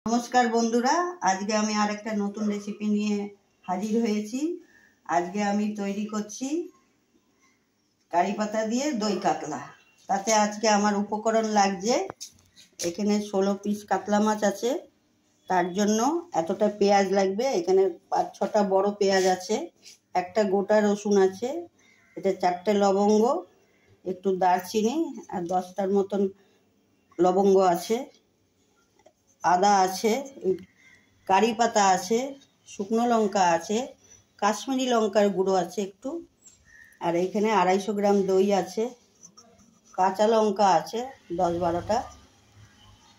নমস্কার বন্ধুরা, আজকে আমি আরেকটা নতুন রেসিপি নিয়ে হাজির হয়েছি। আজকে আমি তৈরি করছি কারি পাতা দিয়ে দই কাতলা। তাতে আজকে আমার উপকরণ লাগছে, এখানে 16 পিস কাতলা মাছ আছে, তার জন্য এতটা পেঁয়াজ লাগবে। এখানে 5-6টা বড় পেঁয়াজ আছে, একটা গোটা রসুন আছে, এটা 4টে লবঙ্গ, একটু দারচিনি আর 10টার মতন লবঙ্গ আছে, আদা আছে, কারি পাতা আছে, শুকনো লঙ্কা আছে, কাশ্মীরি লঙ্কার গুঁড়ো আছে একটু, আর এখানে 250 গ্রাম দই আছে, কাঁচা লঙ্কা আছে 10-12টা,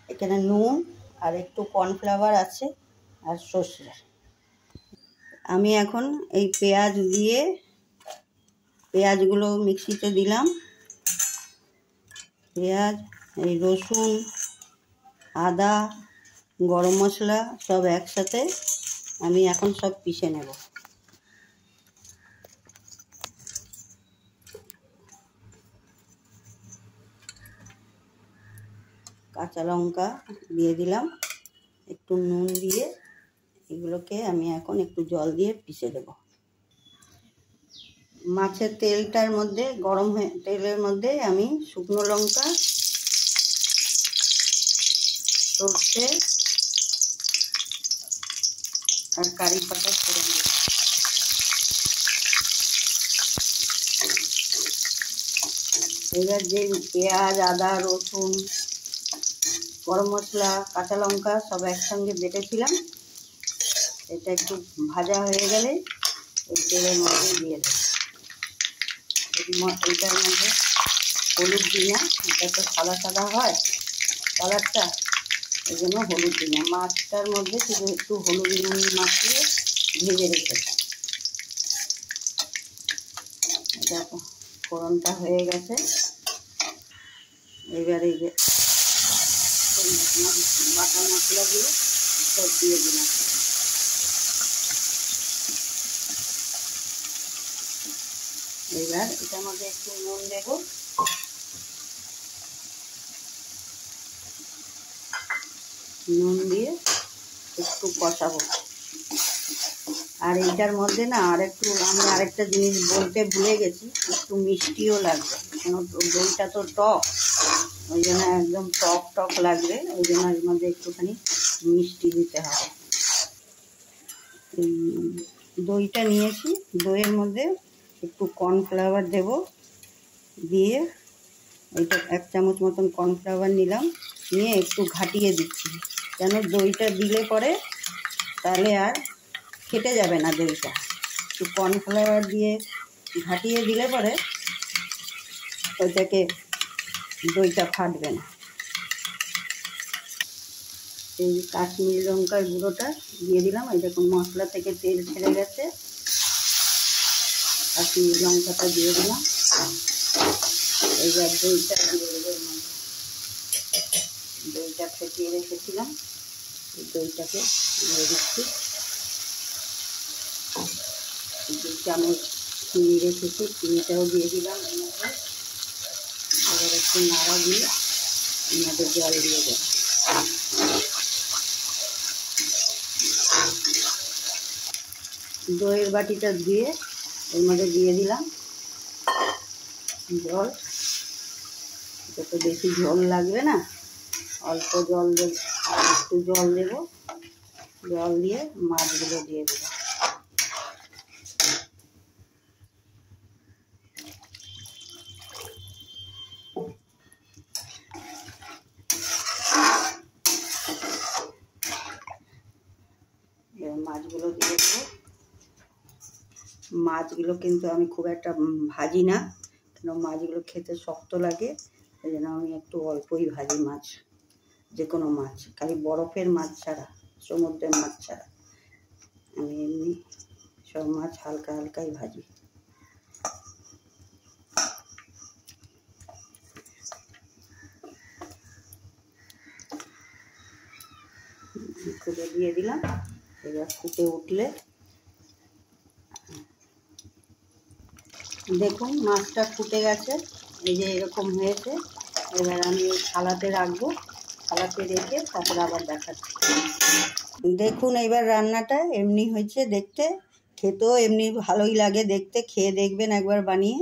এখানে নুন আর একটু কর্নফ্লাওয়ার আছে আর সর্ষে। আমি এখন এই পেঁয়াজগুলো মিক্সিতে দিলাম। পেঁয়াজ, এই রসুন, আদা, গরম মশলা সব একসাথে আমি এখন সব পিষে নেব। কাঁচা লঙ্কা দিয়ে দিলাম, একটু নুন দিয়ে এগুলোকে আমি এখন একটু জল দিয়ে পিষে দেব। মাছের তেলের মধ্যে আমি শুকনো লঙ্কা, সর্ষে আর কারি পাতা ফোড়ন দেব। এবার যে পেঁয়াজ, আদা, রসুন, গরম মশলা, কাঁচা লঙ্কা সব একসঙ্গে বেটেছিলাম, এটা একটু ভাজা হয়ে গেলে এই তেলের মধ্যে দিয়ে দেব। এইটার মধ্যে হলুদ দিই না, এটা তো সাদা সাদা হয় কালারটা, এই জন্য হলুদ দিই না। মাছটার মধ্যে শুধু একটু হলুদ নুন মাখিয়ে ভেজে রেখেছি। এটা ফোড়নটা হয়ে গেছে। এবার এই যে বাটা মশলাগুলো সব দিয়ে দিলাম। এবার এটার মধ্যে একটু নুন দেব, নুন দিয়ে একটু কষাবো। আর এইটার মধ্যে না আমি আরেকটা জিনিস বলতে ভুলে গেছি, একটু মিষ্টিও লাগবে, কেন দইটা তো টক, ওই জন্য একদম টক টক লাগবে, ওই জন্য এর মধ্যে একটুখানি মিষ্টি দিতে হবে। দইটা নিয়েছি, দইয়ের মধ্যে একটু কর্নফ্লাওয়ার দেব, দিয়ে এইটা 1 চামচ মতন কর্নফ্লাওয়ার নিলাম, নিয়ে একটু ঘাটিয়ে দিচ্ছি, কেন দইটা দিলে পরে তাহলে আর ফেটে যাবে না দইটা। একটু কর্নফ্লাওয়ার দিয়ে ঘাটিয়ে দিলে পরে দইটা ফাটবে না। এই কাশ্মীরি লঙ্কার গুঁড়োটা দিয়ে দিলাম। এই দেখুন মশলা থেকে তেল ছেড়ে গেছে, কাশ্মীরি লঙ্কাটা দিয়ে দিলাম। এইবার দইটা দিয়ে দেবো, দইটা ফেটিয়ে রেখেছিলাম, এই দইটাকে দিয়ে দিচ্ছি। 2 চামচ চিনি রেখেছি, চিনিটাও দিয়ে দিলাম এর মধ্যে। এবার একটু নাড়া দিয়ে এর মধ্যে জল দিয়ে দেবো। দইয়ের বাটিটা দিয়ে এর মধ্যে দিয়ে দিলাম জল। এটা তো বেশি ঝোল লাগবে না, অল্প জল দেব, একটু জল দেব, জল দিয়ে মাছগুলো দিয়ে দেবো। মাছগুলো দিয়ে দেবো। মাছগুলো কিন্তু আমি খুব একটা ভাজি না, কেন মাছগুলো খেতে শক্ত লাগে, সেই জন্য আমি একটু অল্পই ভাজি মাছ, যে কোনো মাছ, খালি বরফের মাছ ছাড়া, সমুদ্রের মাছ ছাড়া আমি এমনি সব মাছ হালকা হালকাই ভাজি। দিয়ে দিলাম। এবার ফুটে উঠলে দেখুন মাছটা ফুটে গেছে, এই যে এরকম হয়েছে। এবার আমি থালাতে রাখবো, থালাতে রেখে তারপর আবার দেখাচ্ছি। দেখুন এইবার রান্নাটা এমনি হয়েছে দেখতে, খেতেও এমনি ভালোই লাগে দেখতে। খেয়ে দেখবেন একবার বানিয়ে।